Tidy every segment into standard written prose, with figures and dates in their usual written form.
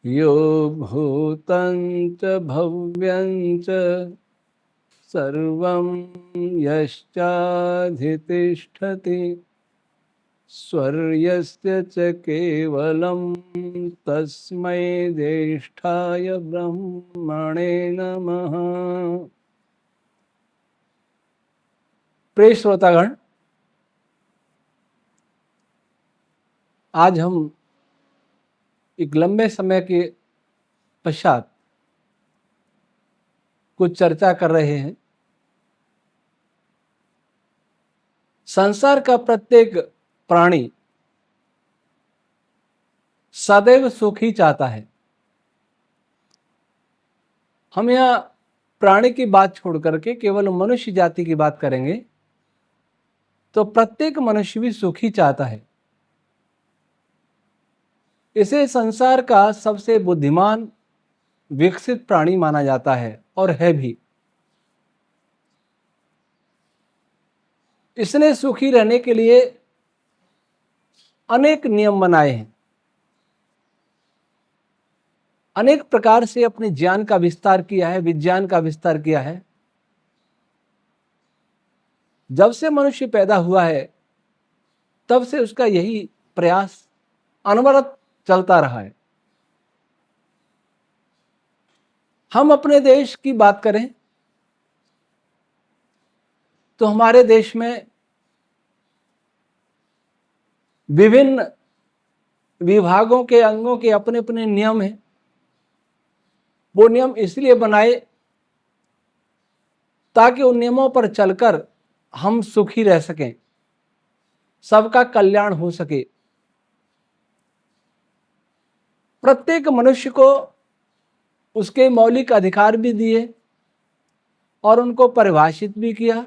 यो भूतं च भव्यं च सर्वं यश्चाधितिष्ठति स्वर्यस्य च केवलं तस्मै ज्येष्ठाय ब्रह्मणे नमः। प्रिय श्रोतागण, आज हम एक लंबे समय के पश्चात कुछ चर्चा कर रहे हैं। संसार का प्रत्येक प्राणी सदैव सुख ही चाहता है। हम यहाँ प्राणी की बात छोड़ करके केवल मनुष्य जाति की बात करेंगे तो प्रत्येक मनुष्य भी सुख ही चाहता है। इसे संसार का सबसे बुद्धिमान विकसित प्राणी माना जाता है और है भी। इसने सुखी रहने के लिए अनेक नियम बनाए हैं, अनेक प्रकार से अपने ज्ञान का विस्तार किया है, विज्ञान का विस्तार किया है। जब से मनुष्य पैदा हुआ है तब से उसका यही प्रयास अनवरत चलता रहा है। हम अपने देश की बात करें तो हमारे देश में विभिन्न विभागों के अंगों के अपने अपने नियम हैं। वो नियम इसलिए बनाए ताकि उन नियमों पर चलकर हम सुखी रह सकें, सबका कल्याण हो सके। प्रत्येक मनुष्य को उसके मौलिक अधिकार भी दिए और उनको परिभाषित भी किया।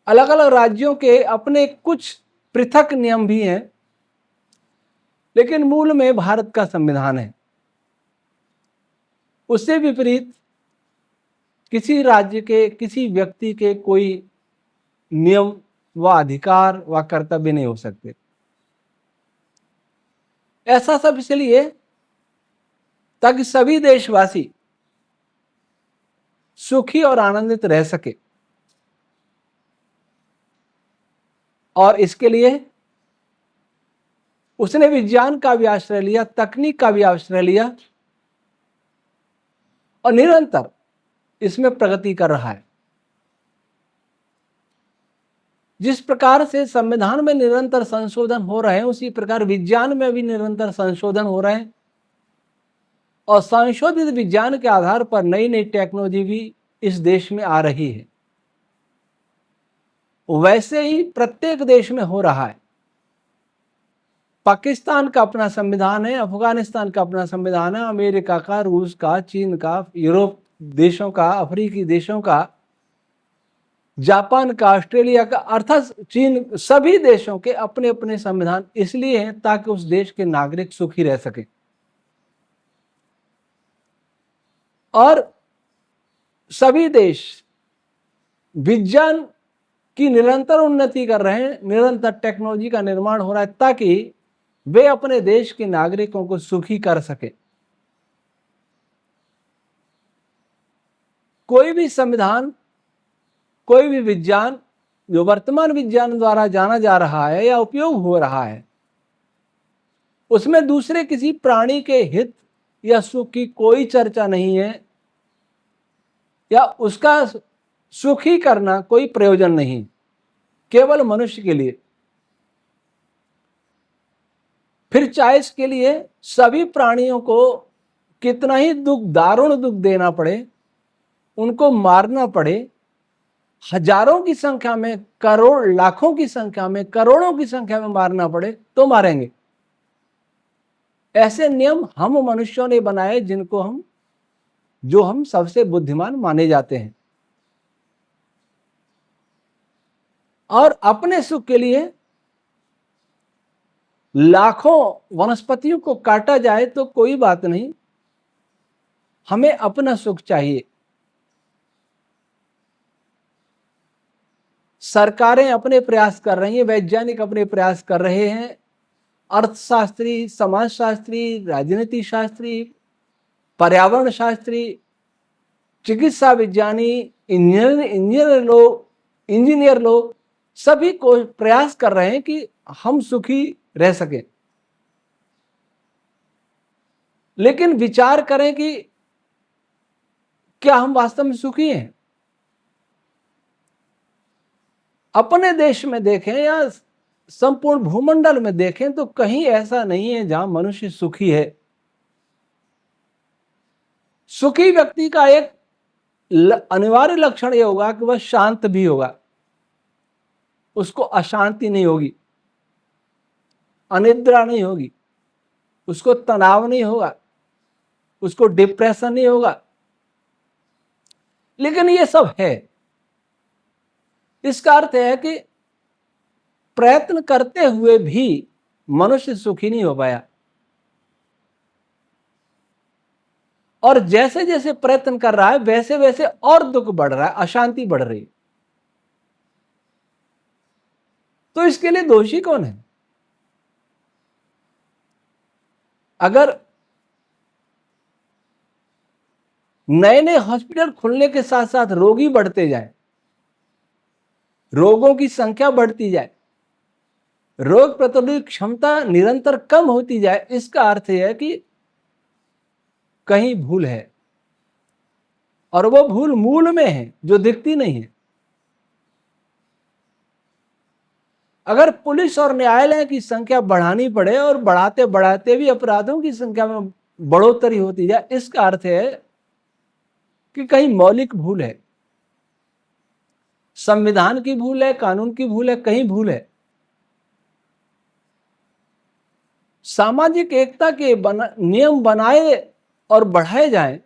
अलग अलग राज्यों के अपने कुछ पृथक नियम भी हैं, लेकिन मूल में भारत का संविधान है। उससे विपरीत किसी राज्य के, किसी व्यक्ति के कोई नियम व अधिकार व कर्तव्य नहीं हो सकते। ऐसा सब इसलिए ताकि सभी देशवासी सुखी और आनंदित रह सके। और इसके लिए उसने विज्ञान का भी आश्रय लिया, तकनीक का भी आश्रय लिया और निरंतर इसमें प्रगति कर रहा है। जिस प्रकार से संविधान में निरंतर संशोधन हो रहे हैं, उसी प्रकार विज्ञान में भी निरंतर संशोधन हो रहे हैं और संशोधित विज्ञान के आधार पर नई नई टेक्नोलॉजी भी इस देश में आ रही है। वैसे ही प्रत्येक देश में हो रहा है। पाकिस्तान का अपना संविधान है, अफगानिस्तान का अपना संविधान है, अमेरिका का, रूस का, चीन का, यूरोप देशों का, अफ्रीकी देशों का, जापान का, ऑस्ट्रेलिया का, अर्थात चीन, सभी देशों के अपने अपने संविधान इसलिए हैं ताकि उस देश के नागरिक सुखी रह सके। और सभी देश विज्ञान की निरंतर उन्नति कर रहे हैं, निरंतर टेक्नोलॉजी का निर्माण हो रहा है ताकि वे अपने देश के नागरिकों को सुखी कर सके। कोई भी संविधान, कोई भी विज्ञान जो वर्तमान विज्ञान द्वारा जाना जा रहा है या उपयोग हो रहा है, उसमें दूसरे किसी प्राणी के हित या सुख की कोई चर्चा नहीं है या उसका सुखी करना कोई प्रयोजन नहीं, केवल मनुष्य के लिए। फिर चाहे इसके लिए सभी प्राणियों को कितना ही दारुण दुख देना पड़े, उनको मारना पड़े, हजारों की संख्या में, करोड़, लाखों की संख्या में, करोड़ों की संख्या में मारना पड़े तो मारेंगे। ऐसे नियम हम मनुष्यों ने बनाए जो हम सबसे बुद्धिमान माने जाते हैं। और अपने सुख के लिए लाखों वनस्पतियों को काटा जाए तो कोई बात नहीं, हमें अपना सुख चाहिए। सरकारें अपने प्रयास कर रही हैं, वैज्ञानिक अपने प्रयास कर रहे हैं अर्थशास्त्री, समाजशास्त्री, राजनीति शास्त्री, पर्यावरण शास्त्री, चिकित्सा विज्ञानी, इंजीनियर लोग सभी को प्रयास कर रहे हैं कि हम सुखी रह सकें। लेकिन विचार करें कि क्या हम वास्तव में सुखी हैं? अपने देश में देखें या संपूर्ण भूमंडल में देखें तो कहीं ऐसा नहीं है जहां मनुष्य सुखी है। सुखी व्यक्ति का एक अनिवार्य लक्षण यह होगा कि वह शांत भी होगा, उसको अशांति नहीं होगी, अनिद्रा नहीं होगी, उसको तनाव नहीं होगा, उसको डिप्रेशन नहीं होगा। लेकिन ये सब है। इसका अर्थ है कि प्रयत्न करते हुए भी मनुष्य सुखी नहीं हो पाया, और जैसे जैसे प्रयत्न कर रहा है वैसे वैसे और दुख बढ़ रहा है, अशांति बढ़ रही है। तो इसके लिए दोषी कौन है? अगर नए नए हॉस्पिटल खुलने के साथ साथ रोगी बढ़ते जाए, रोगों की संख्या बढ़ती जाए, रोग प्रतिरोधक क्षमता निरंतर कम होती जाए, इसका अर्थ यह है कि कहीं भूल है, और वो भूल मूल में है जो दिखती नहीं है। अगर पुलिस और न्यायालय की संख्या बढ़ानी पड़े और बढ़ाते बढ़ाते भी अपराधों की संख्या में बढ़ोतरी होती जाए, इसका अर्थ है कि कहीं मौलिक भूल है, संविधान की भूल है, कानून की भूल है, कहीं भूल है। सामाजिक एकता के नियम बनाए और बढ़ाए जाएं,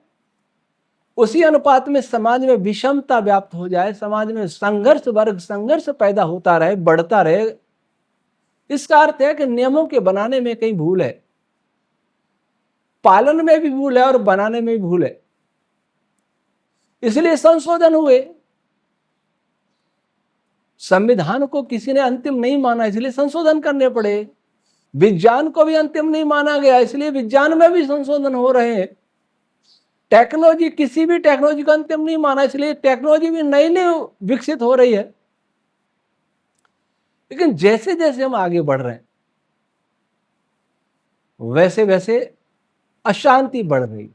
उसी अनुपात में समाज में विषमता व्याप्त हो जाए, समाज में संघर्ष, वर्ग संघर्ष पैदा होता रहे, बढ़ता रहे, इसका अर्थ है कि नियमों के बनाने में कहीं भूल है, पालन में भी भूल है और बनाने में भी भूल है। इसलिए संशोधन हुए। संविधान को किसी ने अंतिम नहीं माना, इसलिए संशोधन करने पड़े। विज्ञान को भी अंतिम नहीं माना गया, इसलिए विज्ञान में भी संशोधन हो रहे हैं। टेक्नोलॉजी, किसी भी टेक्नोलॉजी को अंतिम नहीं माना, इसलिए टेक्नोलॉजी भी नई नई विकसित हो रही है। लेकिन जैसे जैसे हम आगे बढ़ रहे हैं वैसे वैसे अशांति बढ़ रही है,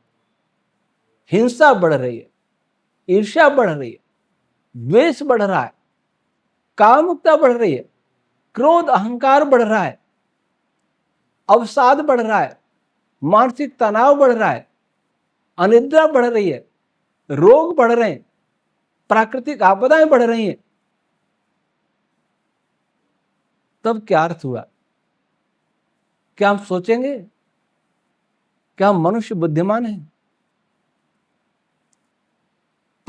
हिंसा बढ़ रही है, ईर्ष्या बढ़ रही है, द्वेष बढ़ रहा है, कामुकता बढ़ रही है, क्रोध अहंकार बढ़ रहा है, अवसाद बढ़ रहा है, मानसिक तनाव बढ़ रहा है, अनिद्रा बढ़ रही है, रोग बढ़ रहे हैं, प्राकृतिक आपदाएं बढ़ रही हैं। तब क्या अर्थ हुआ? क्या हम सोचेंगे? क्या हम मनुष्य बुद्धिमान हैं?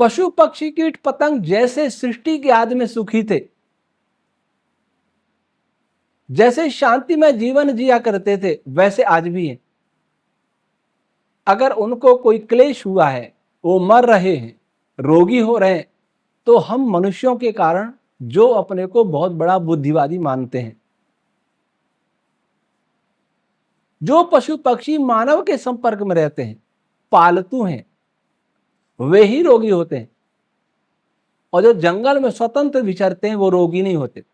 पशु पक्षी कीट पतंग जैसे सृष्टि के आदि में सुखी थे, जैसे शांति में जीवन जिया करते थे, वैसे आज भी हैं। अगर उनको कोई क्लेश हुआ है, वो मर रहे हैं, रोगी हो रहे हैं, तो हम मनुष्यों के कारण जो अपने को बहुत बड़ा बुद्धिवादी मानते हैं, जो पशु पक्षी मानव के संपर्क में रहते हैं, पालतू हैं, वे ही रोगी होते हैं, और जो जंगल में स्वतंत्र विचरते हैं वो रोगी नहीं होते।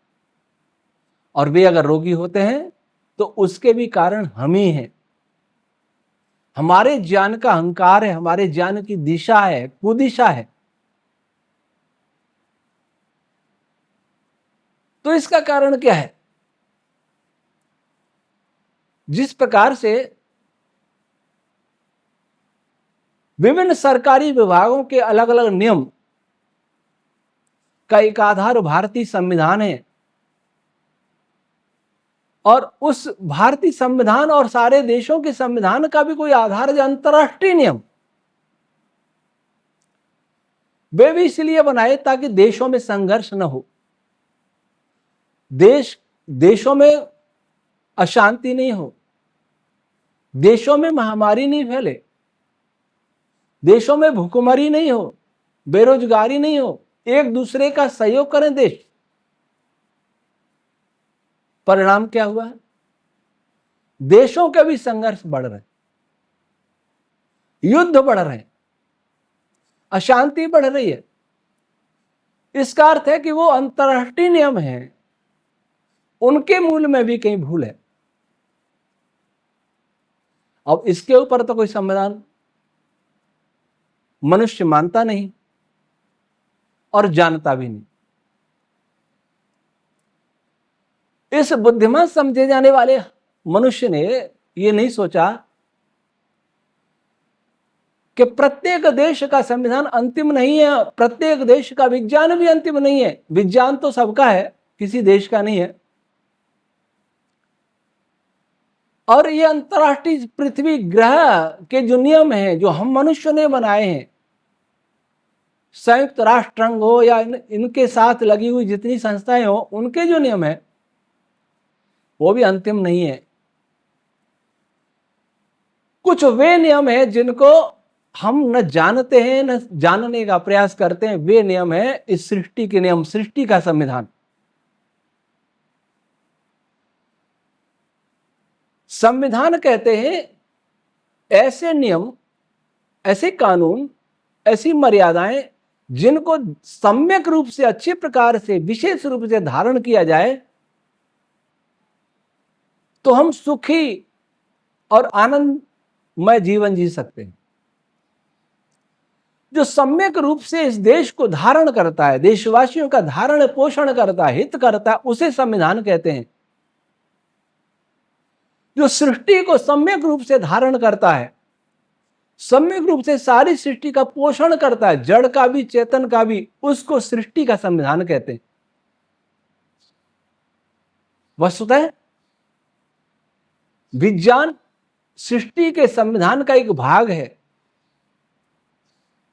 और वे अगर रोगी होते हैं तो उसके भी कारण हम ही हैं। हमारे ज्ञान का अहंकार है, हमारे ज्ञान की दिशा है, कुदिशा है। तो इसका कारण क्या है? जिस प्रकार से विभिन्न सरकारी विभागों के अलग अलग नियम का एक आधार भारतीय संविधान है, और उस भारतीय संविधान और सारे देशों के संविधान का भी कोई आधार है अंतरराष्ट्रीय नियम। वे भी इसलिए बनाए ताकि देशों में संघर्ष न हो, देशों में अशांति नहीं हो, देशों में महामारी नहीं फैले, देशों में भूखमरी नहीं हो, बेरोजगारी नहीं हो, एक दूसरे का सहयोग करें देश। परिणाम क्या हुआ? देशों के भी संघर्ष बढ़ रहे, युद्ध बढ़ रहे, अशांति बढ़ रही है। इसका अर्थ है कि वो अंतर्राष्ट्रीय नियम हैं, उनके मूल में भी कहीं भूल है। अब इसके ऊपर तो कोई संविधान मनुष्य मानता नहीं और जानता भी नहीं। इस बुद्धिमान समझे जाने वाले मनुष्य ने यह नहीं सोचा कि प्रत्येक देश का संविधान अंतिम नहीं है, प्रत्येक देश का विज्ञान भी अंतिम नहीं है। विज्ञान तो सबका है, किसी देश का नहीं है। और ये अंतर्राष्ट्रीय पृथ्वी ग्रह के जो नियम हैं, जो हम मनुष्य ने बनाए हैं, संयुक्त राष्ट्र संघ हो या इनके साथ लगी हुई जितनी संस्थाएं हो, उनके जो नियम है वो भी अंतिम नहीं है। कुछ वे नियम है जिनको हम न जानते हैं न जानने का प्रयास करते हैं। वे नियम है इस सृष्टि के नियम, सृष्टि का संविधान। संविधान कहते हैं ऐसे नियम, ऐसे कानून, ऐसी मर्यादाएं जिनको सम्यक रूप से, अच्छे प्रकार से, विशेष रूप से धारण किया जाए तो हम सुखी और आनंदमय जीवन जी सकते हैं। जो सम्यक रूप से इस देश को धारण करता है, देशवासियों का धारण पोषण करता है, हित करता है, उसे संविधान कहते हैं। जो सृष्टि को सम्यक रूप से धारण करता है, सम्यक रूप से सारी सृष्टि का पोषण करता है, जड़ का भी चेतन का भी, उसको सृष्टि का संविधान कहते हैं। वस्तुतः विज्ञान सृष्टि के संविधान का एक भाग है,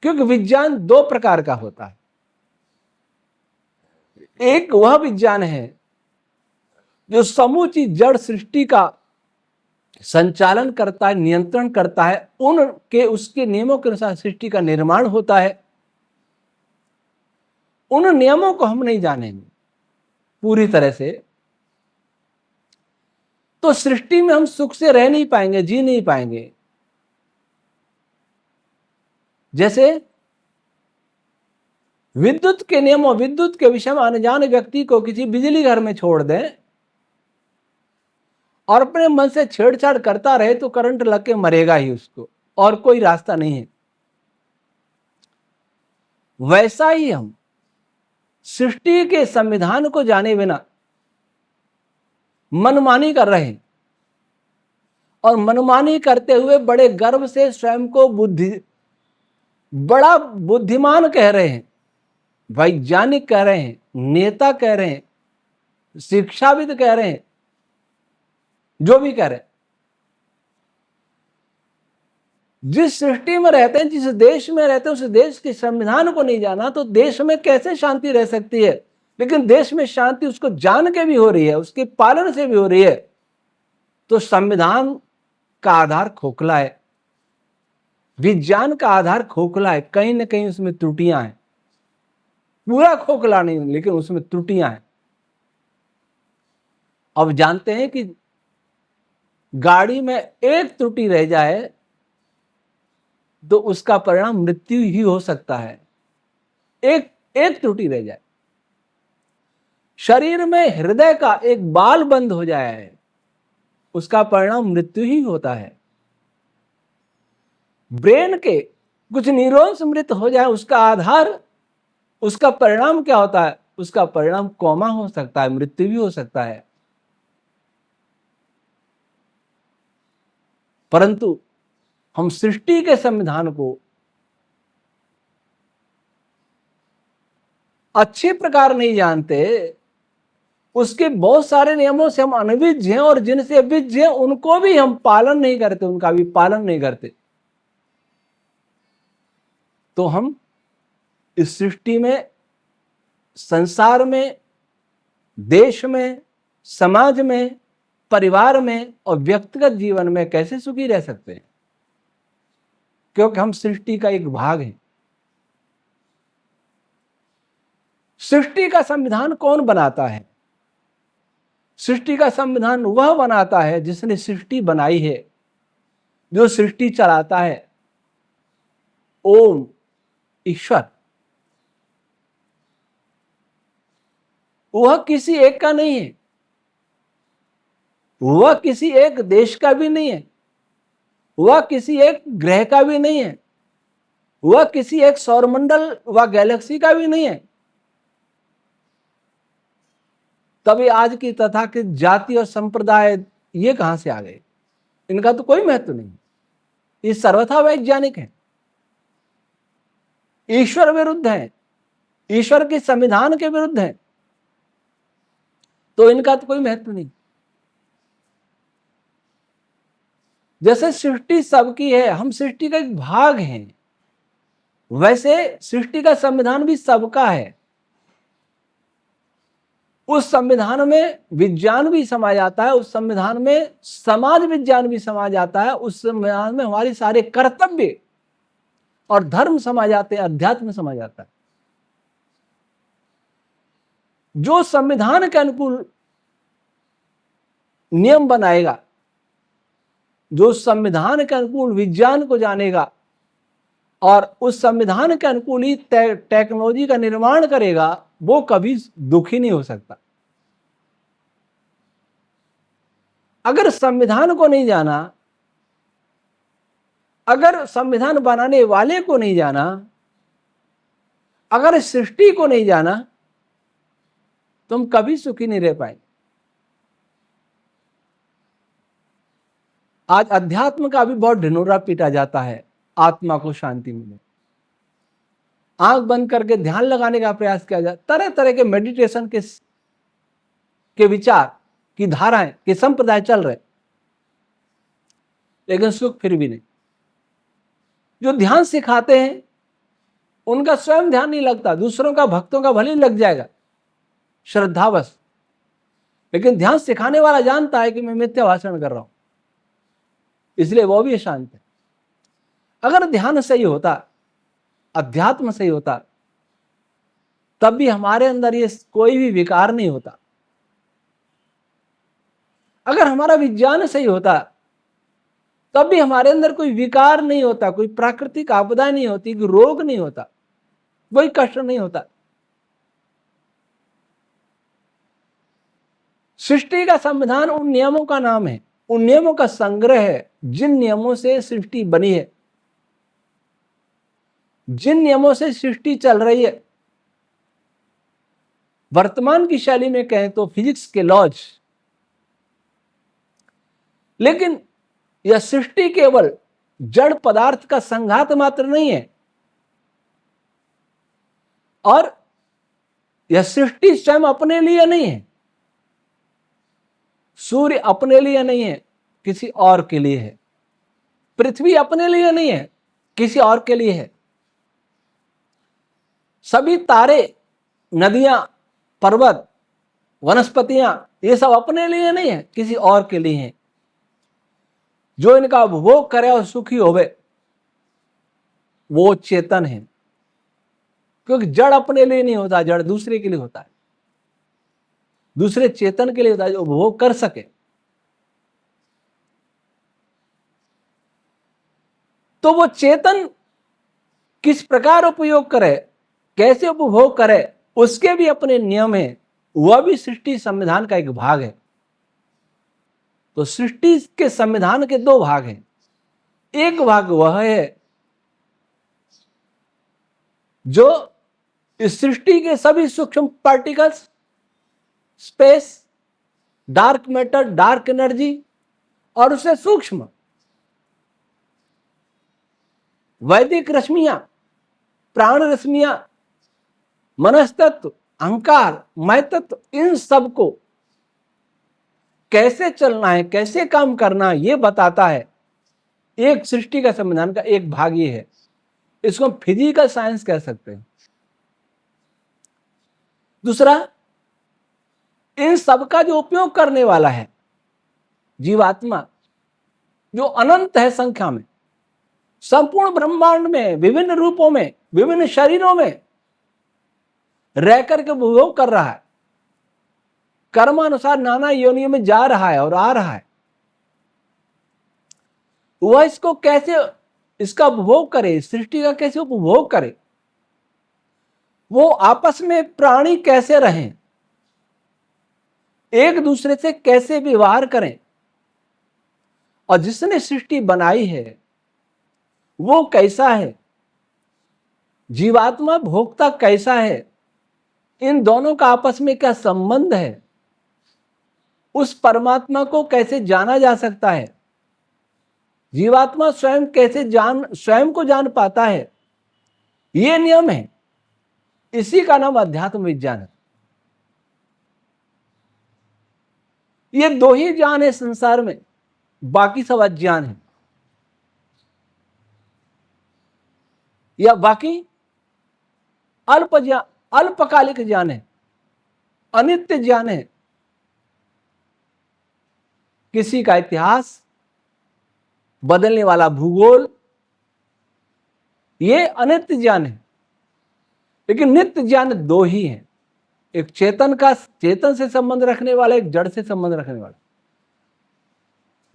क्योंकि विज्ञान दो प्रकार का होता है। एक वह विज्ञान है जो समूची जड़ सृष्टि का संचालन करता है, नियंत्रण करता है, उसके नियमों के अनुसार सृष्टि का निर्माण होता है। उन नियमों को हम नहीं जानेंगे पूरी तरह से तो सृष्टि में हम सुख से रह नहीं पाएंगे, जी नहीं पाएंगे। जैसे विद्युत के नियम और विद्युत के विषय में अनजान व्यक्ति को किसी बिजली घर में छोड़ दें और अपने मन से छेड़छाड़ करता रहे तो करंट लग के मरेगा ही उसको, और कोई रास्ता नहीं है। वैसा ही हम सृष्टि के संविधान को जाने बिना मनमानी कर रहे हैं, और मनमानी करते हुए बड़े गर्व से स्वयं को बड़ा बुद्धिमान कह रहे हैं, वैज्ञानिक कह रहे हैं, नेता कह रहे हैं, शिक्षाविद कह रहे हैं, जो भी कह रहे हैं। जिस सृष्टि में रहते हैं, जिस देश में रहते हैं, उस देश के संविधान को नहीं जाना तो देश में कैसे शांति रह सकती है। लेकिन देश में शांति उसको जान के भी हो रही है, उसके पालन से भी हो रही है। तो संविधान का आधार खोखला है, विज्ञान का आधार खोखला है, कहीं ना कहीं उसमें त्रुटियां हैं। पूरा खोखला नहीं, लेकिन उसमें त्रुटियां हैं। अब जानते हैं कि गाड़ी में एक त्रुटि रह जाए तो उसका परिणाम मृत्यु ही हो सकता है। एक त्रुटि रह जाए, शरीर में हृदय का एक बाल बंद हो जाए, उसका परिणाम मृत्यु ही होता है। ब्रेन के कुछ न्यूरॉन्स मृत हो जाए, उसका आधार, उसका परिणाम क्या होता है? उसका परिणाम कोमा हो सकता है, मृत्यु भी हो सकता है। परंतु हम सृष्टि के संविधान को अच्छे प्रकार नहीं जानते, उसके बहुत सारे नियमों से हम अनभिज्ञ हैं, और जिनसे विज्ञ हैं उनको भी हम पालन नहीं करते, उनका भी पालन नहीं करते। तो हम इस सृष्टि में, संसार में, देश में, समाज में, परिवार में और व्यक्तिगत जीवन में कैसे सुखी रह सकते हैं? क्योंकि हम सृष्टि का एक भाग हैं। सृष्टि का संविधान कौन बनाता है? सृष्टि का संविधान वह बनाता है जिसने सृष्टि बनाई है, जो सृष्टि चलाता है, ओम ईश्वर। वह किसी एक का नहीं है, वह किसी एक देश का भी नहीं है, वह किसी एक ग्रह का भी नहीं है, वह किसी एक सौरमंडल व गैलेक्सी का भी नहीं है। तभी आज की तथाकथित जाति और संप्रदाय ये कहां से आ गए? इनका तो कोई महत्व नहीं, ये सर्वथा वैज्ञानिक है, ईश्वर विरुद्ध है, ईश्वर के संविधान के विरुद्ध है, तो इनका तो कोई महत्व नहीं। जैसे सृष्टि सबकी है, हम सृष्टि का एक भाग हैं, वैसे सृष्टि का संविधान भी सबका है। उस संविधान में विज्ञान भी समा जाता है, उस संविधान में समाज विज्ञान भी समा जाता है, उस संविधान में हमारे सारे कर्तव्य और धर्म समा जाते हैं, अध्यात्म समा जाता है। जो संविधान के अनुकूल नियम बनाएगा, जो संविधान के अनुकूल विज्ञान को जानेगा और उस संविधान के अनुकूल ही टेक्नोलॉजी का निर्माण करेगा, वो कभी दुखी नहीं हो सकता। अगर संविधान को नहीं जाना, अगर संविधान बनाने वाले को नहीं जाना, अगर सृष्टि को नहीं जाना, तो हम कभी सुखी नहीं रह पाएंगे। आज अध्यात्म का भी बहुत ढिंढोरा पीटा जाता है, आत्मा को शांति मिले। आंख बंद करके ध्यान लगाने का प्रयास किया जाए, तरह तरह के मेडिटेशन के विचार की धाराएं के संप्रदाय चल रहे, लेकिन सुख फिर भी नहीं। जो ध्यान सिखाते हैं उनका स्वयं ध्यान नहीं लगता, दूसरों का, भक्तों का भले लग जाएगा श्रद्धावश, लेकिन ध्यान सिखाने वाला जानता है कि मैं मिथ्या भाषण कर रहा हूं, इसलिए वो भी शांत है। अगर ध्यान सही होता, अध्यात्म सही होता, तब भी हमारे अंदर ये कोई भी विकार नहीं होता। अगर हमारा विज्ञान सही होता, तब भी हमारे अंदर कोई विकार नहीं होता, कोई प्राकृतिक आपदा नहीं होती, कोई रोग नहीं होता, कोई कष्ट नहीं होता। सृष्टि का संविधान उन नियमों का नाम है, उन नियमों का संग्रह है जिन नियमों से सृष्टि बनी है, जिन नियमों से सृष्टि चल रही है। वर्तमान की शैली में कहें तो फिजिक्स के लॉज। लेकिन यह सृष्टि केवल जड़ पदार्थ का संघात मात्र नहीं है, और यह सृष्टि स्वयं अपने लिए नहीं है, सूर्य अपने लिए नहीं है, किसी और के लिए है। पृथ्वी अपने लिए नहीं है, किसी और के लिए है। सभी तारे, नदियां, पर्वत, वनस्पतियां, ये सब अपने लिए नहीं है, किसी और के लिए है। जो इनका उपभोग करे और सुखी होवे, वो चेतन है। क्योंकि जड़ अपने लिए नहीं होता, जड़ दूसरे के लिए होता है, दूसरे चेतन के लिए होता है जो उपभोग कर सके। तो वो चेतन किस प्रकार उपयोग करे, कैसे उपभोग करे, उसके भी अपने नियम है। वह भी सृष्टि संविधान का एक भाग है। तो सृष्टि के संविधान के दो भाग हैं। एक भाग वह है जो इस सृष्टि के सभी सूक्ष्म particles, space, dark matter, dark energy और उससे सूक्ष्म वैदिक रश्मियां, प्राण रश्मियां, मनस्तत्व, अहंकार, मैं तत्व, इन सब को कैसे चलना है, कैसे काम करना है, ये बताता है। एक सृष्टि का संविधान का एक भाग ये है। इसको हम फिजिकल साइंस कह सकते हैं। दूसरा, इन सब का जो उपयोग करने वाला है जीवात्मा, जो अनंत है संख्या में, संपूर्ण ब्रह्मांड में विभिन्न रूपों में, विभिन्न शरीरों में रह करके उपभोग कर रहा है, कर्मानुसार नाना योनियों में जा रहा है और आ रहा है, वह इसको कैसे, इसका उपभोग करे, सृष्टि का कैसे उपभोग करे, वो आपस में प्राणी कैसे रहें, एक दूसरे से कैसे व्यवहार करें, और जिसने सृष्टि बनाई है वो कैसा है, जीवात्मा भोक्ता कैसा है, इन दोनों का आपस में क्या संबंध है, उस परमात्मा को कैसे जाना जा सकता है, जीवात्मा स्वयं कैसे स्वयं को जान पाता है, ये नियम है। इसी का नाम अध्यात्म विज्ञान है। ये दो ही ज्ञान है संसार में, बाकी सब अज्ञान है, या बाकी अल्पकालिक ज्ञान है, अनित्य ज्ञान है। किसी का इतिहास, बदलने वाला भूगोल, ये अनित्य ज्ञान है। लेकिन नित्य ज्ञान दो ही है, एक चेतन से संबंध रखने वाला, एक जड़ से संबंध रखने वाला।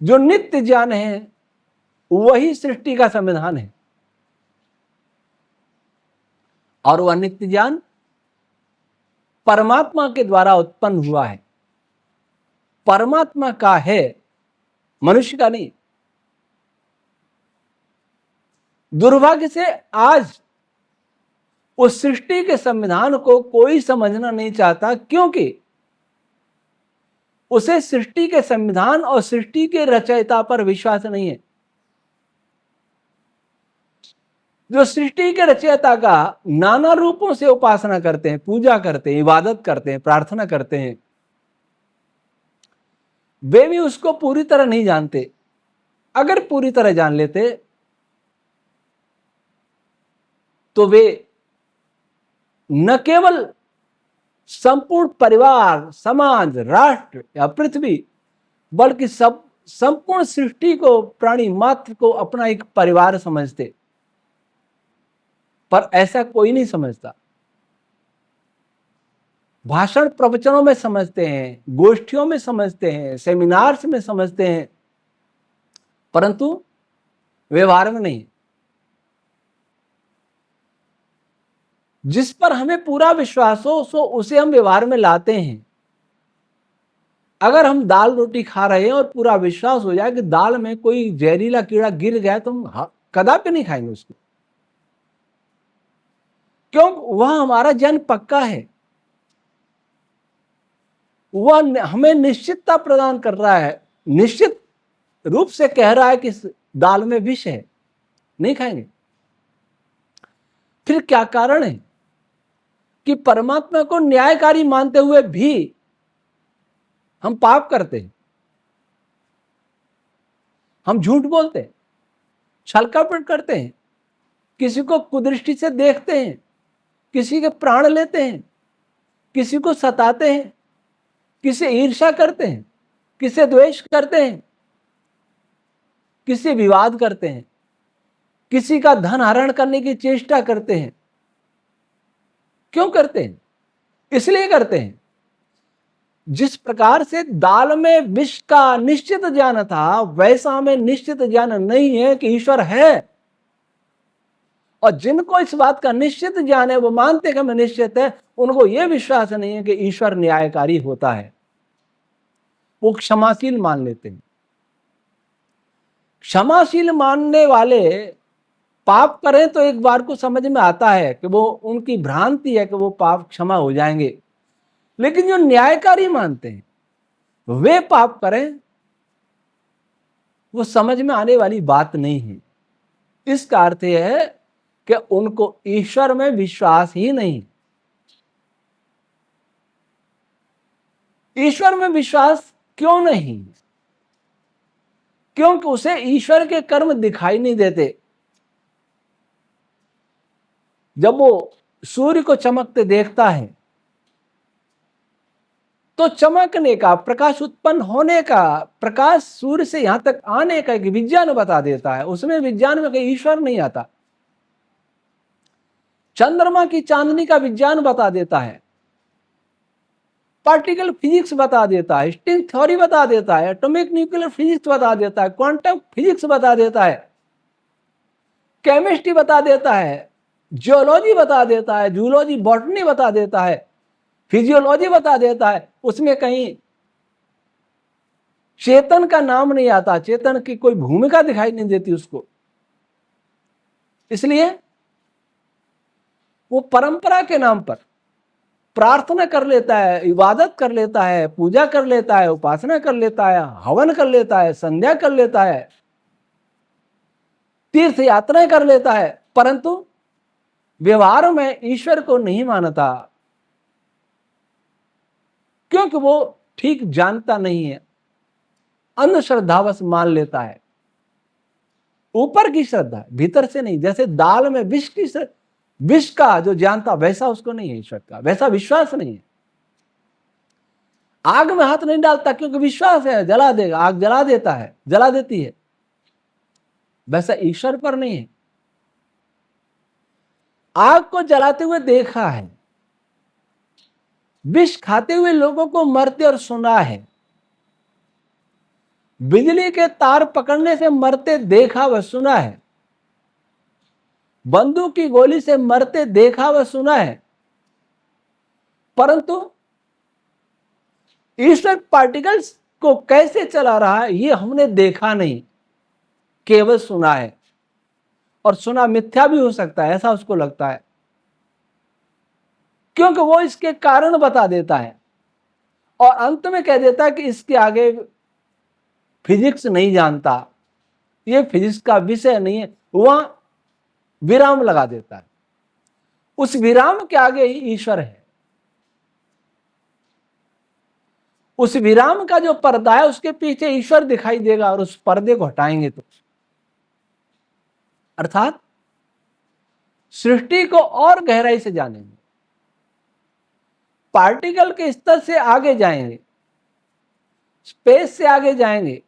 जो नित्य ज्ञान है वही सृष्टि का संविधान है, और वह नित्य ज्ञान परमात्मा के द्वारा उत्पन्न हुआ है, परमात्मा का है, मनुष्य का नहीं। दुर्भाग्य से आज उस सृष्टि के संविधान को कोई समझना नहीं चाहता, क्योंकि उसे सृष्टि के संविधान और सृष्टि के रचयिता पर विश्वास नहीं है। जो सृष्टि के रचयिता का नाना रूपों से उपासना करते हैं, पूजा करते हैं, इबादत करते हैं, प्रार्थना करते हैं, वे भी उसको पूरी तरह नहीं जानते। अगर पूरी तरह जान लेते तो वे न केवल संपूर्ण परिवार, समाज, राष्ट्र या पृथ्वी, बल्कि संपूर्ण सृष्टि को, प्राणी मात्र को अपना एक परिवार समझते। पर ऐसा कोई नहीं समझता। भाषण प्रवचनों में समझते हैं, गोष्ठियों में समझते हैं, सेमिनार्स में समझते हैं, परंतु व्यवहार में नहीं। जिस पर हमें पूरा विश्वास हो सो उसे हम व्यवहार में लाते हैं। अगर हम दाल रोटी खा रहे हैं और पूरा विश्वास हो जाए कि दाल में कोई जहरीला कीड़ा गिर गया, तो हम कदापि नहीं खाएंगे उसको, क्यों? वह हमारा जन पक्का है, वह हमें निश्चितता प्रदान कर रहा है, निश्चित रूप से कह रहा है कि दाल में विष है, नहीं खाएंगे। फिर क्या कारण है कि परमात्मा को न्यायकारी मानते हुए भी हम पाप करते हैं, हम झूठ बोलते हैं, छलकपट करते हैं, किसी को कुदृष्टि से देखते हैं, किसी के प्राण लेते हैं, किसी को सताते हैं, किसी ईर्ष्या करते हैं, किसी द्वेष करते हैं, किसी विवाद करते हैं, किसी का धन हरण करने की चेष्टा करते हैं। क्यों करते हैं? इसलिए करते हैं जिस प्रकार से दाल में विष का निश्चित ज्ञान था, वैसा हमें निश्चित ज्ञान नहीं है कि ईश्वर है। और जिनको इस बात का निश्चित ज्ञान है, वो मानते हैं कि हमें निश्चित है, उनको यह विश्वास नहीं है कि ईश्वर न्यायकारी होता है। वो क्षमाशील मान लेते हैं। क्षमाशील मानने वाले पाप करें तो एक बार को समझ में आता है कि वो, उनकी भ्रांति है कि वो पाप क्षमा हो जाएंगे। लेकिन जो न्यायकारी मानते हैं, वे पाप करें, वो समझ में आने वाली बात नहीं है। इसका अर्थ यह है कि उनको ईश्वर में विश्वास ही नहीं। ईश्वर में विश्वास क्यों नहीं? क्योंकि उसे ईश्वर के कर्म दिखाई नहीं देते। जब वो सूर्य को चमकते देखता है तो चमकने का, प्रकाश उत्पन्न होने का, प्रकाश सूर्य से यहां तक आने का एक विज्ञान बता देता है। उसमें विज्ञान में कोई ईश्वर नहीं आता। चंद्रमा की चांदनी का विज्ञान बता देता है। पार्टिकल फिजिक्स बता देता है, स्ट्रिंग थ्योरी बता देता है, एटॉमिक न्यूक्लियर फिजिक्स बता देता है, क्वांटम फिजिक्स बता देता है, केमिस्ट्री बता देता है, जियोलॉजी बता देता है, जूलॉजी बॉटनी बता देता है, फिजियोलॉजी बता देता है। उसमें कहीं चेतन का नाम नहीं आता, चेतन की कोई भूमिका दिखाई नहीं देती उसको। इसलिए वो परंपरा के नाम पर प्रार्थना कर लेता है, इबादत कर लेता है, पूजा कर लेता है, उपासना कर लेता है, हवन कर लेता है, संध्या कर लेता है, तीर्थ यात्राएं कर लेता है, परंतु व्यवहार में ईश्वर को नहीं मानता, क्योंकि वो ठीक जानता नहीं है, अंधश्रद्धावश मान लेता है। ऊपर की श्रद्धा, भीतर से नहीं। जैसे दाल में विष का जो जानता वैसा उसको नहीं है, ईश्वर का वैसा विश्वास नहीं है। आग में हाथ नहीं डालता क्योंकि विश्वास है जला देगा, आग जला देता है, जला देती है, वैसा ईश्वर पर नहीं है। आग को जलाते हुए देखा है, विष खाते हुए लोगों को मरते और सुना है, बिजली के तार पकड़ने से मरते देखा व सुना है, बंदूक की गोली से मरते देखा व सुना है, परंतु ईश्वर पार्टिकल्स को कैसे चला रहा है ये हमने देखा नहीं, केवल सुना है। और सुना मिथ्या भी हो सकता है, ऐसा उसको लगता है, क्योंकि वो इसके कारण बता देता है और अंत में कह देता है कि इसके आगे फिजिक्स नहीं जानता, ये फिजिक्स का विषय नहीं है, वहां विराम लगा देता है। उस विराम के आगे ही ईश्वर है। उस विराम का जो पर्दा है उसके पीछे ईश्वर दिखाई देगा, और उस पर्दे को हटाएंगे तो अर्थात सृष्टि को और गहराई से जानेंगे, पार्टिकल के स्तर से आगे जाएंगे, स्पेस से आगे जाएंगे,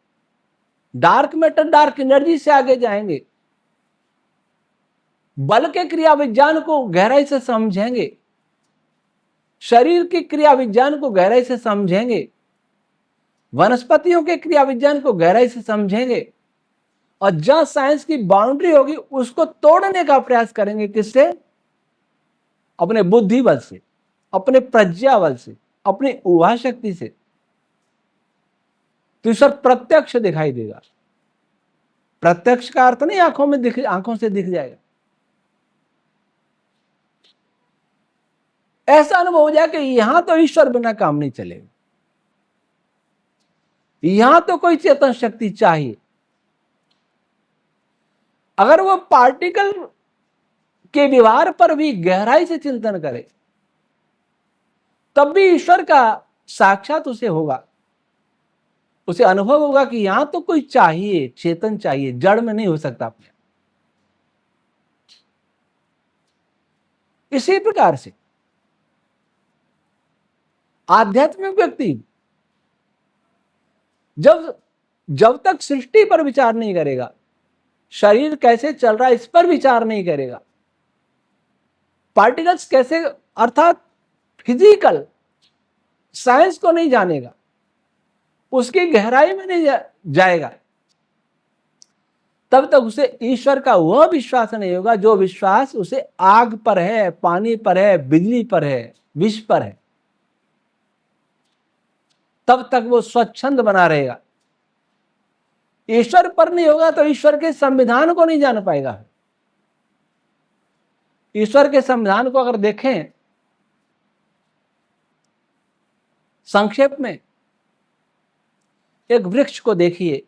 डार्क मैटर डार्क एनर्जी से आगे जाएंगे, बल के क्रिया विज्ञान को गहराई से समझेंगे, शरीर की क्रिया विज्ञान को गहराई से समझेंगे, वनस्पतियों के क्रिया विज्ञान को गहराई से समझेंगे, और जहां साइंस की बाउंड्री होगी उसको तोड़ने का प्रयास करेंगे। किससे? अपने बुद्धि बल से, अपने प्रज्ञा बल से, अपनी ऊहा शक्ति से। तो ईश्वर प्रत्यक्ष दिखाई देगा। प्रत्यक्ष का अर्थ नहीं आंखों से दिख जाएगा। ऐसा अनुभव हो जाए कि यहां तो ईश्वर बिना काम नहीं चलेगा, यहां तो कोई चेतन शक्ति चाहिए। अगर वो पार्टिकल के व्यवहार पर भी गहराई से चिंतन करे तब भी ईश्वर का साक्षात उसे होगा, उसे अनुभव होगा कि यहां तो कोई चाहिए, चेतन चाहिए, जड़ में नहीं हो सकता अपने। इसी प्रकार से आध्यात्मिक व्यक्ति जब तक सृष्टि पर विचार नहीं करेगा, शरीर कैसे चल रहा है इस पर विचार नहीं करेगा, पार्टिकल्स कैसे अर्थात फिजिकल साइंस को नहीं जानेगा, उसकी गहराई में नहीं जाएगा, तब तक उसे ईश्वर का वह विश्वास नहीं होगा जो विश्वास उसे आग पर है, पानी पर है, बिजली पर है, विष पर है। तब तक वो स्वच्छंद बना रहेगा। ईश्वर पर नहीं होगा तो ईश्वर के संविधान को नहीं जान पाएगा। ईश्वर के संविधान को अगर देखें संक्षेप में, एक वृक्ष को देखिए,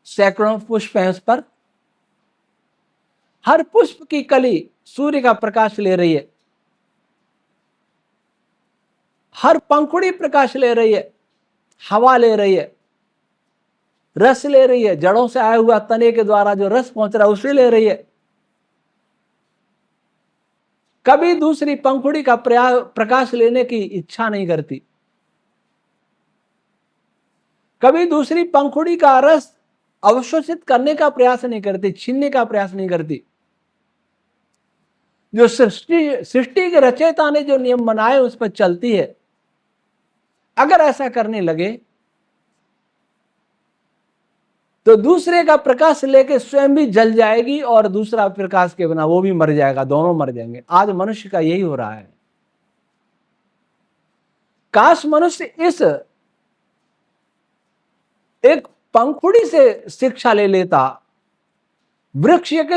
सैकड़ों पुष्प हैं उस पर, हर पुष्प की कली सूर्य का प्रकाश ले रही है, हर पंखुड़ी प्रकाश ले रही है, हवा ले रही है, रस ले रही है, जड़ों से आया हुआ तने के द्वारा जो रस पहुंच रहा है उसे ले रही है। कभी दूसरी पंखुड़ी का प्रकाश लेने की इच्छा नहीं करती, कभी दूसरी पंखुड़ी का रस अवशोषित करने का प्रयास नहीं करती, छीनने का प्रयास नहीं करती। जो सृष्टि के रचयिता ने जो नियम बनाए उस पर चलती है, अगर ऐसा करने लगे तो दूसरे का प्रकाश लेके स्वयं भी जल जाएगी और दूसरा प्रकाश के बिना वो भी मर जाएगा, दोनों मर जाएंगे। आज मनुष्य का यही हो रहा है। काश मनुष्य इस एक पंखुड़ी से शिक्षा ले लेता, वृक्ष एक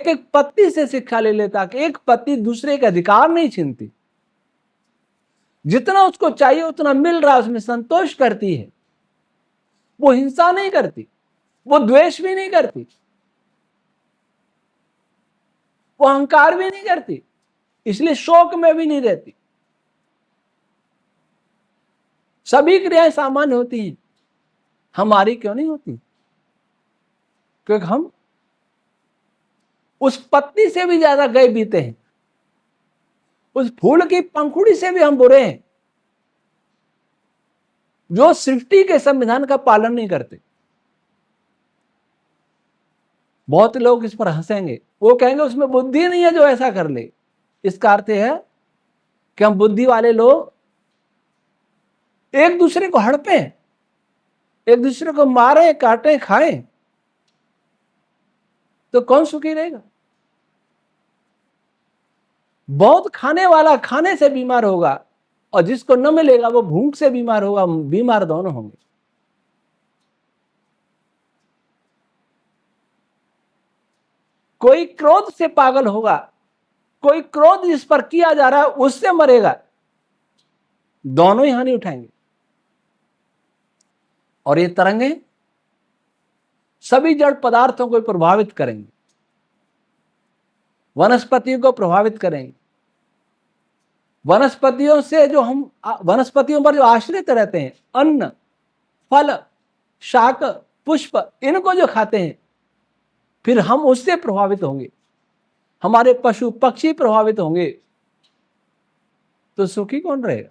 एक पत्ती से शिक्षा ले लेता कि एक पत्ती दूसरे के अधिकार नहीं छीनती, जितना उसको चाहिए उतना मिल रहा उसमें संतोष करती है, वो हिंसा नहीं करती, वो द्वेष भी नहीं करती, वो अहंकार भी नहीं करती, इसलिए शोक में भी नहीं रहती। सभी क्रियाएं सामान्य होती हैं, हमारी क्यों नहीं होती? क्योंकि हम उस पत्ती से भी ज्यादा गए बीते हैं, उस फूल की पंखुड़ी से भी हम बुरे हैं जो सृष्टि के संविधान का पालन नहीं करते। बहुत लोग इस पर हंसेंगे, वो कहेंगे उसमें बुद्धि नहीं है जो ऐसा कर ले। इसका अर्थ है कि हम बुद्धि वाले लोग एक दूसरे को हड़पें, एक दूसरे को मारें, काटें, खाएं, तो कौन सुखी रहेगा? बहुत खाने वाला खाने से बीमार होगा और जिसको न मिलेगा वो भूख से बीमार होगा, बीमार दोनों होंगे। कोई क्रोध से पागल होगा, कोई क्रोध जिस पर किया जा रहा है उससे मरेगा, दोनों ही हानि उठाएंगे। और ये तरंगे सभी जड़ पदार्थों को प्रभावित करेंगे, वनस्पतियों को प्रभावित करेंगे। वनस्पतियों से जो हम वनस्पतियों पर जो आश्रित रहते हैं, अन्न, फल, शाक, पुष्प, इनको जो खाते हैं, फिर हम उससे प्रभावित होंगे, हमारे पशु पक्षी प्रभावित होंगे, तो सुखी कौन रहेगा?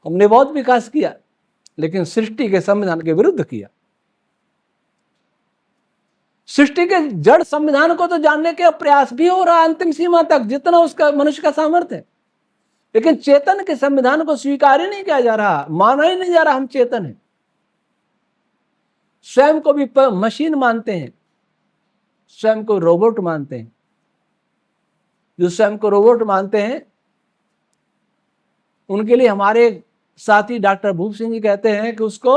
हमने बहुत विकास किया लेकिन सृष्टि के संविधान के विरुद्ध किया। सृष्टि के जड़ संविधान को तो जानने के प्रयास भी हो रहा है अंतिम सीमा तक, जितना उसका मनुष्य का सामर्थ्य है, लेकिन चेतन के संविधान को स्वीकार ही नहीं किया जा रहा, माना ही नहीं जा रहा हम चेतन हैं। स्वयं को भी मशीन मानते हैं, स्वयं को रोबोट मानते हैं। जो स्वयं को रोबोट मानते हैं उनके लिए हमारे साथी डॉक्टर भूप सिंह जी कहते हैं कि उसको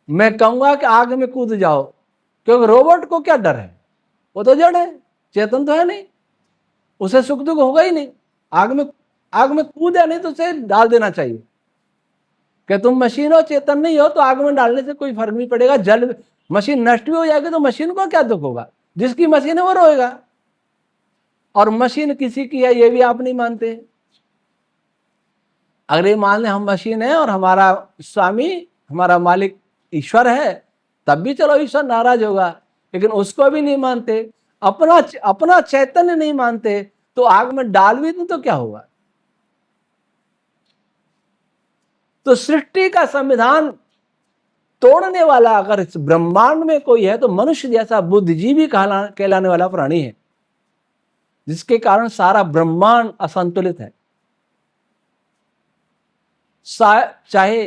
मैं कहूंगा कि आग में कूद जाओ, क्योंकि रोबोट को क्या डर है, वो तो जड़ है, चेतन तो है नहीं, उसे सुख दुख होगा ही नहीं। आग में कूदे नहीं तो उसे डाल देना चाहिए कि तुम मशीन हो, चेतन नहीं हो, तो आग में डालने से कोई फर्क नहीं पड़ेगा। जल मशीन नष्ट भी हो जाएगी तो मशीन को क्या दुख होगा, जिसकी मशीन है वो रोएगा। और मशीन किसी की है ये भी आप नहीं मानते। अगर ये मान लें हम मशीन है और हमारा स्वामी, हमारा मालिक ईश्वर है, तब भी चलो ईश्वर नाराज होगा, लेकिन उसको भी नहीं मानते, अपना चैतन्य नहीं मानते, तो आग में डाल भी दो तो क्या होगा? तो सृष्टि का संविधान तोड़ने वाला अगर इस ब्रह्मांड में कोई है तो मनुष्य जैसा बुद्धिजीवी कहलाने वाला प्राणी है, जिसके कारण सारा ब्रह्मांड असंतुलित है। चाहे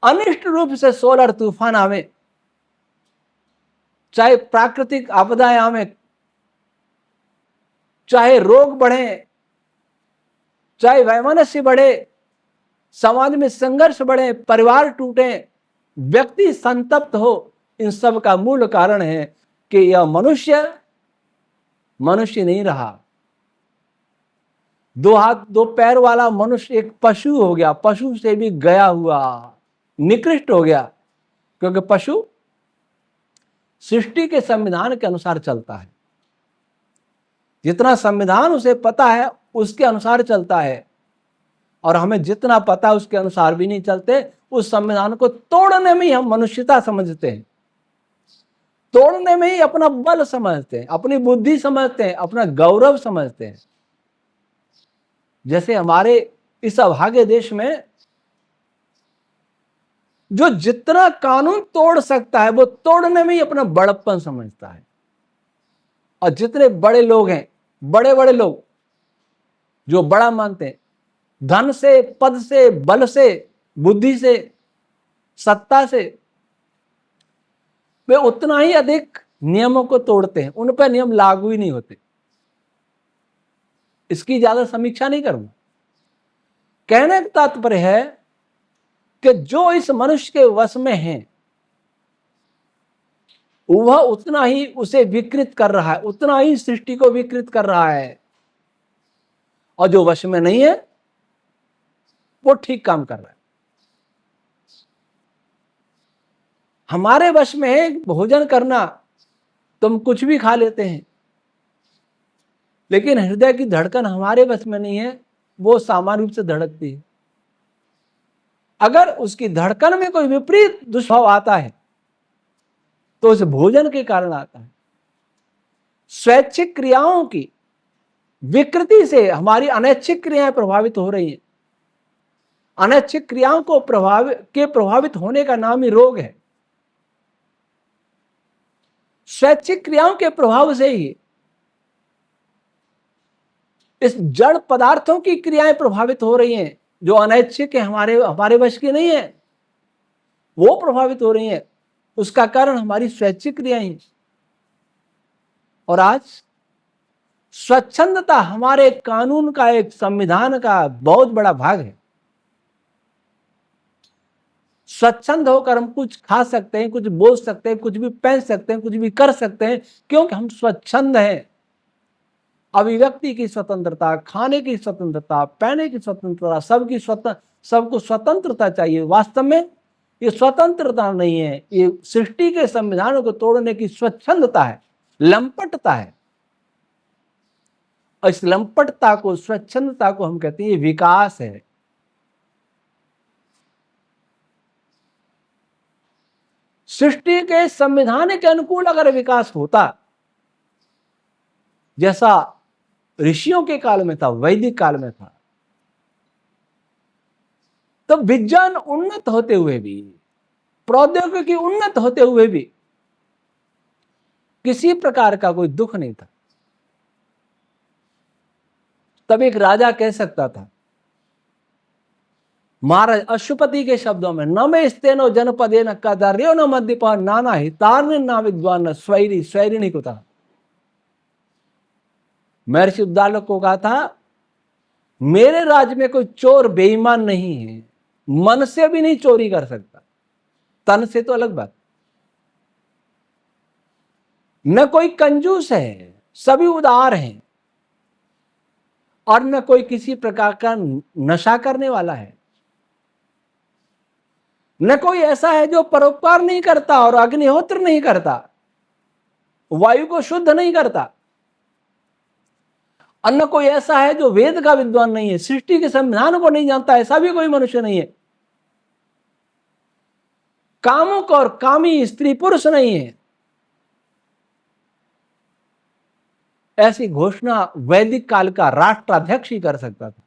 अनिष्ट रूप से सोलर तूफान आवे, चाहे प्राकृतिक आपदाएं आवे, चाहे रोग बढ़े, चाहे वैमनस्य बढ़े, समाज में संघर्ष बढ़े, परिवार टूटे, व्यक्ति संतप्त हो, इन सब का मूल कारण है कि यह मनुष्य नहीं रहा। दो हाथ दो पैर वाला मनुष्य एक पशु हो गया, पशु से भी गया हुआ, निकृष्ट हो गया, क्योंकि पशु सृष्टि के संविधान के अनुसार चलता है। जितना संविधान उसे पता है उसके अनुसार चलता है, और हमें जितना पता है उसके अनुसार भी नहीं चलते। उस संविधान को तोड़ने में ही हम मनुष्यता समझते हैं, तोड़ने में ही अपना बल समझते हैं, अपनी बुद्धि समझते हैं, अपना गौरव समझते हैं। जैसे हमारे इस अभागे देश में जो जितना कानून तोड़ सकता है वो तोड़ने में ही अपना बड़प्पन समझता है। और जितने बड़े लोग हैं, बड़े बड़े लोग जो बड़ा मानते हैं, धन से, पद से, बल से, बुद्धि से, सत्ता से, वे उतना ही अधिक नियमों को तोड़ते हैं, उन पर नियम लागू ही नहीं होते। इसकी ज्यादा समीक्षा नहीं करूंगा। कहने का तात्पर्य है कि जो इस मनुष्य के वश में है वह उतना ही उसे विकृत कर रहा है, उतना ही सृष्टि को विकृत कर रहा है, और जो वश में नहीं है वो ठीक काम कर रहा है। हमारे वश में है भोजन करना, तुम कुछ भी खा लेते हैं, लेकिन हृदय की धड़कन हमारे वश में नहीं है, वो सामान्य रूप से धड़कती है। अगर उसकी धड़कन में कोई विपरीत दुष्भाव आता है तो उस भोजन के कारण आता है। स्वैच्छिक क्रियाओं की विकृति से हमारी अनैच्छिक क्रियाएं प्रभावित हो रही हैं। अनैच्छिक क्रियाओं को प्रभावित होने का नाम ही रोग है। स्वैच्छिक क्रियाओं के प्रभाव से ही इस जड़ पदार्थों की क्रियाएं प्रभावित हो रही हैं, जो अनैच्छिक है, हमारे वश की नहीं है, वो प्रभावित हो रही हैं। उसका कारण हमारी स्वैच्छिक क्रियाएं। और आज स्वच्छंदता हमारे कानून का, एक संविधान का बहुत बड़ा भाग है। स्वच्छंद होकर हम कुछ खा सकते हैं, कुछ बोल सकते हैं, कुछ भी पहन सकते हैं, कुछ भी कर सकते हैं, क्योंकि हम स्वच्छंद हैं। अभिव्यक्ति की स्वतंत्रता, खाने की स्वतंत्रता, पहने की स्वतंत्रता, सबको स्वतंत्रता चाहिए। वास्तव में ये स्वतंत्रता नहीं है, ये सृष्टि के संविधानों को तोड़ने की स्वच्छंदता है, लंपटता है। और इस लंपटता को, स्वच्छंदता को हम कहते हैं ये विकास है। सृष्टि के संविधान के अनुकूल अगर विकास होता, जैसा ऋषियों के काल में था, वैदिक काल में था, तो विज्ञान उन्नत होते हुए भी, प्रौद्योगिकी उन्नत होते हुए भी किसी प्रकार का कोई दुख नहीं था। तब एक राजा कह सकता था, महाराज अशुपति के शब्दों में, न में स्तेनो जनपदे न कदार्यो न मद्यपा नाना हितार्न ना विद्वान न स्वैरी स्वैरिणी को था। महर्षि उद्दालक को कहा था, मेरे राज्य में कोई चोर बेईमान नहीं है, मन से भी नहीं चोरी कर सकता, तन से तो अलग बात। न कोई कंजूस है, सभी उदार हैं, और न कोई किसी प्रकार का नशा करने वाला है। न कोई ऐसा है जो परोपकार नहीं करता और अग्निहोत्र नहीं करता, वायु को शुद्ध नहीं करता। और न कोई ऐसा है जो वेद का विद्वान नहीं है, सृष्टि के संविधान को नहीं जानता, ऐसा भी कोई मनुष्य नहीं है। कामुक और कामी स्त्री पुरुष नहीं है। ऐसी घोषणा वैदिक काल का राष्ट्राध्यक्ष ही कर सकता था।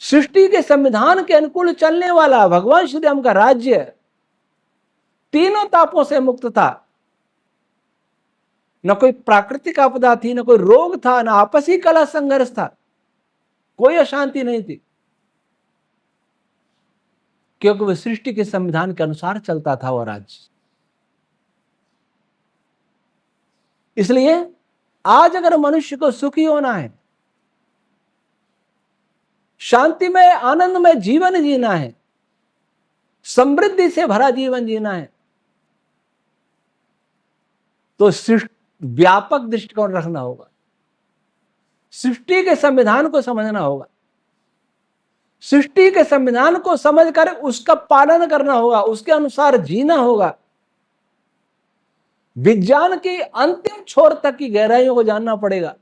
सृष्टि के संविधान के अनुकूल चलने वाला भगवान श्री राम का राज्य तीनों तापों से मुक्त था। न कोई प्राकृतिक आपदा थी, न कोई रोग था, न आपसी कलह संघर्ष था, कोई अशांति नहीं थी, क्योंकि वह सृष्टि के संविधान के अनुसार चलता था वह राज्य। इसलिए आज अगर मनुष्य को सुखी होना है, शांति में, आनंद में जीवन जीना है, समृद्धि से भरा जीवन जीना है, तो व्यापक दृष्टिकोण रखना होगा। सृष्टि के संविधान को समझना होगा, सृष्टि के संविधान को समझकर उसका पालन करना होगा, उसके अनुसार जीना होगा। विज्ञान की अंतिम छोर तक की गहराइयों को जानना पड़ेगा,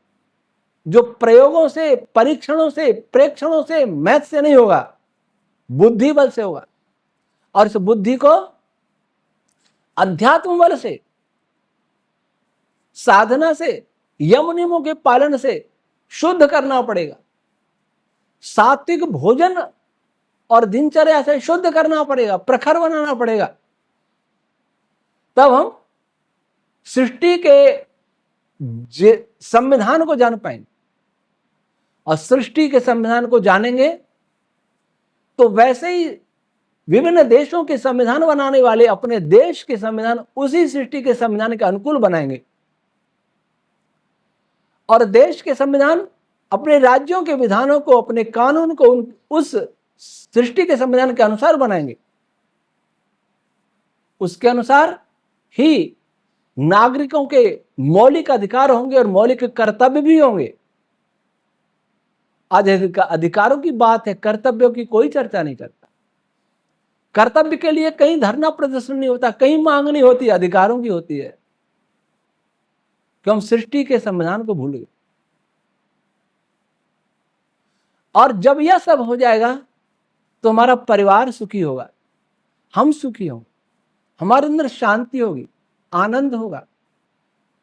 जो प्रयोगों से, परीक्षणों से, प्रेक्षणों से, मैथ से नहीं होगा, बुद्धि बल से होगा। और इस बुद्धि को अध्यात्म बल से, साधना से, यम नियमों के पालन से शुद्ध करना पड़ेगा। सात्विक भोजन और दिनचर्या से शुद्ध करना पड़ेगा, प्रखर बनाना पड़ेगा, तब हम सृष्टि के संविधान को जान पाएंगे। और सृष्टि के संविधान को जानेंगे तो वैसे ही विभिन्न देशों के संविधान बनाने वाले अपने देश के संविधान उसी सृष्टि के संविधान के अनुकूल बनाएंगे, और देश के संविधान अपने राज्यों के विधानों को, अपने कानून को उस सृष्टि के संविधान के अनुसार बनाएंगे। उसके अनुसार ही नागरिकों के मौलिक अधिकार होंगे और मौलिक कर्तव्य भी होंगे। आज अधिकारों की बात है, कर्तव्यों की कोई चर्चा नहीं करता। कर्तव्य के लिए कहीं धरना प्रदर्शन नहीं होता, कहीं मांग नहीं होती, अधिकारों की होती है कि हम सृष्टि के संविधान को भूल गए। और जब यह सब हो जाएगा तो हमारा परिवार सुखी होगा, हम सुखी होंगे, हमारे अंदर शांति होगी, आनंद होगा,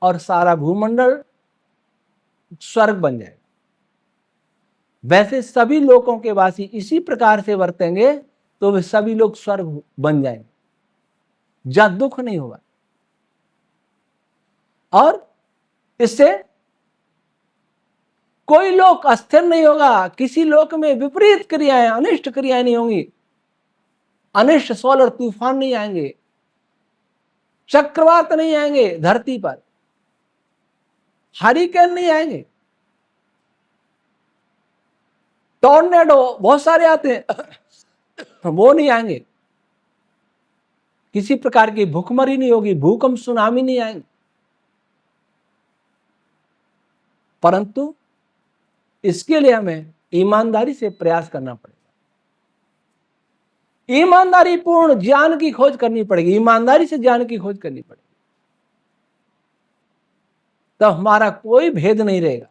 और सारा भूमंडल स्वर्ग बन जाएगा। वैसे सभी लोगों के वासी इसी प्रकार से वर्तेंगे तो वे सभी लोग स्वर्ग बन जाएंगे, जहां दुख नहीं होगा। और इससे कोई लोक अस्थिर नहीं होगा, किसी लोक में विपरीत क्रियाएं, अनिष्ट क्रियाएं नहीं होंगी, अनिष्ट सोलर तूफान नहीं आएंगे, चक्रवात नहीं आएंगे धरती पर, हरिकेन नहीं आएंगे, टॉर्नेडो बहुत सारे आते हैं वो नहीं आएंगे, किसी प्रकार की भूखमरी नहीं होगी, भूकंप सुनामी नहीं आएंगे। परंतु इसके लिए हमें ईमानदारी से प्रयास करना पड़ेगा, ईमानदारी पूर्ण ज्ञान की खोज करनी पड़ेगी, ईमानदारी से ज्ञान की खोज करनी पड़ेगी, तब हमारा कोई भेद नहीं रहेगा।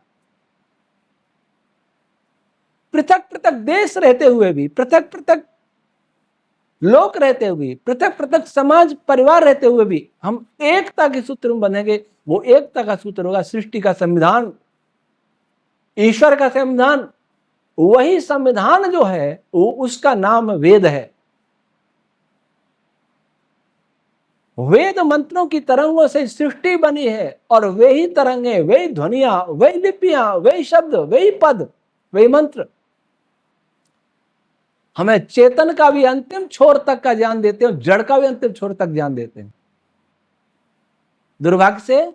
पृथक पृथक देश रहते हुए भी, पृथक पृथक लोक रहते हुए, पृथक पृथक समाज परिवार रहते हुए भी हम एकता के सूत्र में बनेंगे। वो एकता का सूत्र होगा सृष्टि का संविधान, ईश्वर का संविधान। वही संविधान जो है वो उसका नाम वेद है। वेद मंत्रों की तरंगों से सृष्टि बनी है, और वही तरंगे, वही ध्वनियां, वही लिपियां, वही शब्द, वही पद, वही मंत्र हमें चेतन का भी अंतिम छोर तक का ज्ञान देते हैं, जड़ का भी अंतिम छोर तक ज्ञान देते हैं। दुर्भाग्य से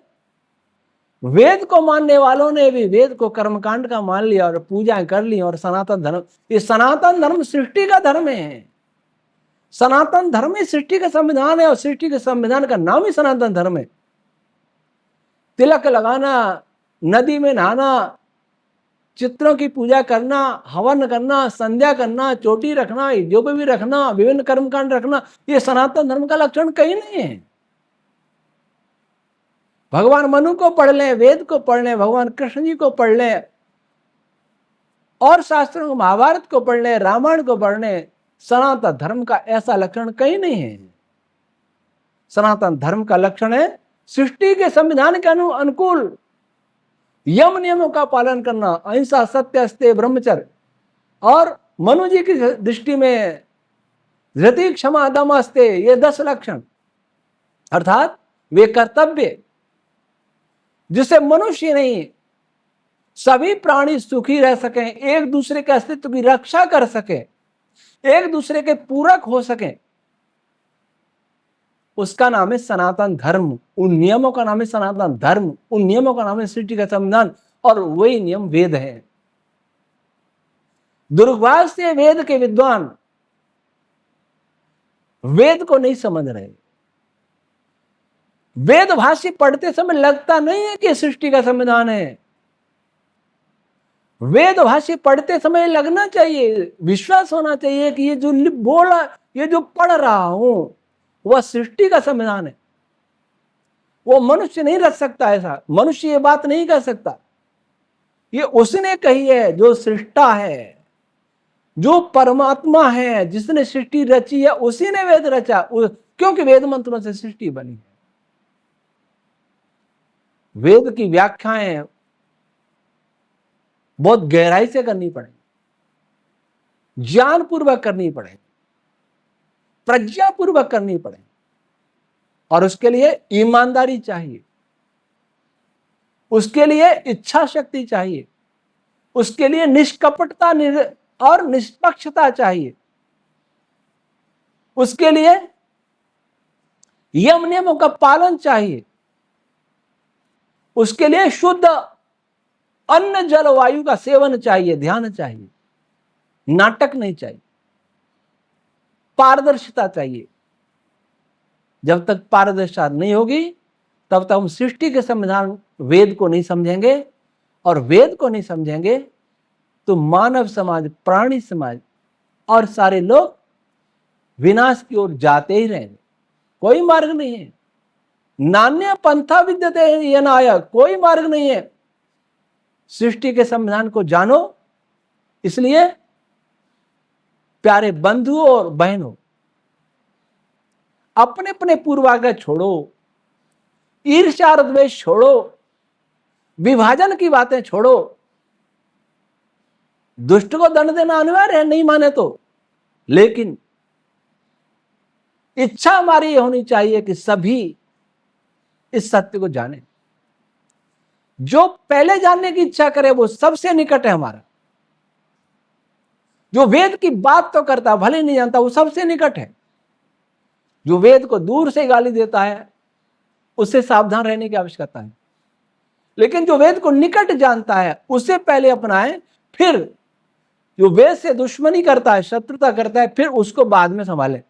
वेद को मानने वालों ने भी वेद को कर्मकांड का मान लिया और पूजाएं कर ली, और सनातन धर्म, ये सनातन धर्म सृष्टि का धर्म है। सनातन धर्म ही सृष्टि का संविधान है, और सृष्टि के संविधान का नाम ही सनातन धर्म है। तिलक लगाना, नदी में नहाना, चित्रों की पूजा करना, हवन करना, संध्या करना, चोटी रखना, जो भी रखना, विभिन्न कर्मकांड रखना, ये सनातन धर्म का लक्षण कहीं नहीं है। भगवान मनु को पढ़ लें, वेद को पढ़ लें, भगवान कृष्ण जी को पढ़ लें, और शास्त्रों को, महाभारत को पढ़ लें, रामायण को पढ़ लें, सनातन धर्म का ऐसा लक्षण कहीं नहीं है। सनातन धर्म का लक्षण है सृष्टि के संविधान के अनुकूल यम नियमों का पालन करना, अहिंसा, सत्य, अस्तेय, ब्रह्मचर्य, और मनु जी की दृष्टि में धृति, क्षमा, दम, अस्तेय, ये 10 लक्षण, अर्थात वे कर्तव्य जिससे मनुष्य नहीं सभी प्राणी सुखी रह सकें, एक दूसरे के अस्तित्व की रक्षा कर सकें, एक दूसरे के पूरक हो सकें, उसका नाम है सनातन धर्म। उन नियमों का नाम है सनातन धर्म, उन नियमों का नाम है सृष्टि का संविधान, और वही नियम वेद है। दुर्भाग्य से वेद के विद्वान वेद को नहीं समझ रहे। वेद भाष्य पढ़ते समय लगता नहीं है कि सृष्टि का संविधान है। वेद भाष्य पढ़ते समय लगना चाहिए, विश्वास होना चाहिए कि ये जो बोला, ये जो पढ़ रहा हूं वह सृष्टि का संविधान है। वो मनुष्य नहीं रच सकता, ऐसा मनुष्य ये बात नहीं कर सकता। ये उसने कही है जो सृष्टा है, जो परमात्मा है, जिसने सृष्टि रची है, उसी ने वेद रचा, क्योंकि वेद मंत्रों से सृष्टि बनी है। वेद की व्याख्याएं बहुत गहराई से करनी पड़ेगी। ज्ञान पूर्वक करनी पड़ेगी, प्रज्ञा पूर्वक करनी पड़ेगी, और उसके लिए ईमानदारी चाहिए, उसके लिए इच्छा शक्ति चाहिए, उसके लिए निष्कपटता और निष्पक्षता चाहिए, उसके लिए यम नियमों का पालन चाहिए, उसके लिए शुद्ध अन्न जल वायु का सेवन चाहिए, ध्यान चाहिए, नाटक नहीं चाहिए, पारदर्शिता चाहिए। जब तक पारदर्शिता नहीं होगी तब तक हम सृष्टि के संविधान वेद को नहीं समझेंगे, और वेद को नहीं समझेंगे तो मानव समाज, प्राणी समाज और सारे लोग विनाश की ओर जाते ही रहेंगे। कोई मार्ग नहीं है। नान्य पंथा विद्यते यनाय, कोई मार्ग नहीं है। सृष्टि के संविधान को जानो। इसलिए प्यारे बंधुओं और बहनों, अपने अपने पूर्वाग्रह छोड़ो, ईर्ष्या और द्वेष छोड़ो, विभाजन की बातें छोड़ो। दुष्ट को दंड देना अनिवार्य है, नहीं माने तो, लेकिन इच्छा हमारी ये होनी चाहिए कि सभी इस सत्य को जाने। जो पहले जानने की इच्छा करे वो सबसे निकट है हमारा। जो वेद की बात तो करता भले नहीं जानता, वो सबसे निकट है। जो वेद को दूर से गाली देता है उससे सावधान रहने की आवश्यकता है, लेकिन जो वेद को निकट जानता है उससे पहले अपनाए। फिर जो वेद से दुश्मनी करता है, शत्रुता करता है, फिर उसको बाद में संभाले।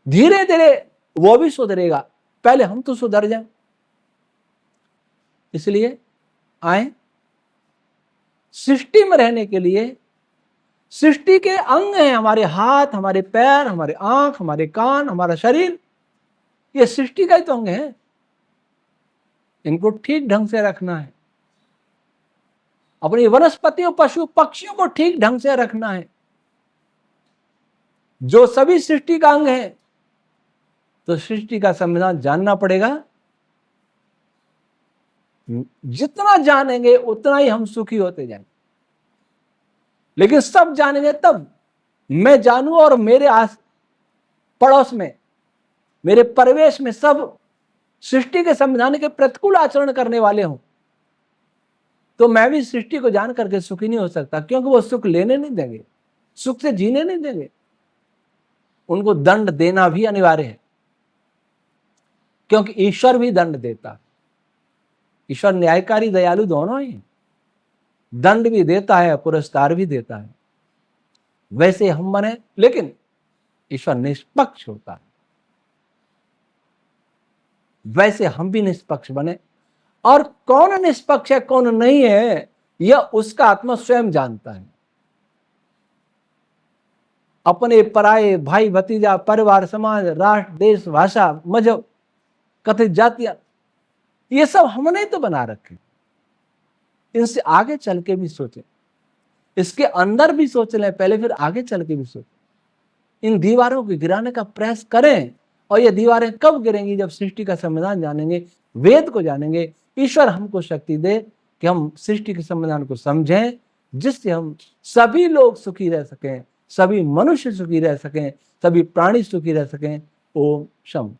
धीरे धीरे वो भी सुधरेगा, पहले हम तो सुधर जाएं। इसलिए आए, सृष्टि में रहने के लिए सृष्टि के अंग हैं हमारे हाथ, हमारे पैर, हमारे आंख, हमारे कान, हमारा शरीर। ये सृष्टि का ही तो अंग है। इनको ठीक ढंग से रखना है। अपनी वनस्पतियों, पशु पक्षियों को ठीक ढंग से रखना है, जो सभी सृष्टि का अंग है। तो सृष्टि का संविधान जानना पड़ेगा। जितना जानेंगे उतना ही हम सुखी होते जाएंगे। लेकिन सब जानेंगे तब। मैं जानूं और मेरे आस पड़ोस में, मेरे परिवेश में सब सृष्टि के संविधान के प्रतिकूल आचरण करने वाले हों, तो मैं भी सृष्टि को जान करके सुखी नहीं हो सकता, क्योंकि वो सुख लेने नहीं देंगे, सुख से जीने नहीं देंगे। उनको दंड देना भी अनिवार्य है, क्योंकि ईश्वर भी दंड देता। ईश्वर न्यायकारी, दयालु दोनों ही। दंड भी देता है, पुरस्कार भी देता है। वैसे हम बने, लेकिन ईश्वर निष्पक्ष होता है। वैसे हम भी निष्पक्ष बने। और कौन निष्पक्ष है, कौन नहीं है, यह उसका आत्मा स्वयं जानता है। अपने पराये, भाई भतीजा, परिवार, समाज, राष्ट्र, देश, भाषा, मजहब, कथित जातियां, ये सब हमने तो बना रखे। इनसे आगे चल के भी सोचें, इसके अंदर भी सोच लें पहले, फिर आगे चल के भी सोचें। इन दीवारों को गिराने का प्रयास करें। और ये दीवारें कब गिरेंगी? जब सृष्टि का संविधान जानेंगे, वेद को जानेंगे। ईश्वर हमको शक्ति दे कि हम सृष्टि के संविधान को समझें, जिससे हम सभी लोग सुखी रह सकें, सभी मनुष्य सुखी रह सकें, सभी प्राणी सुखी रह सकें। ओम शम।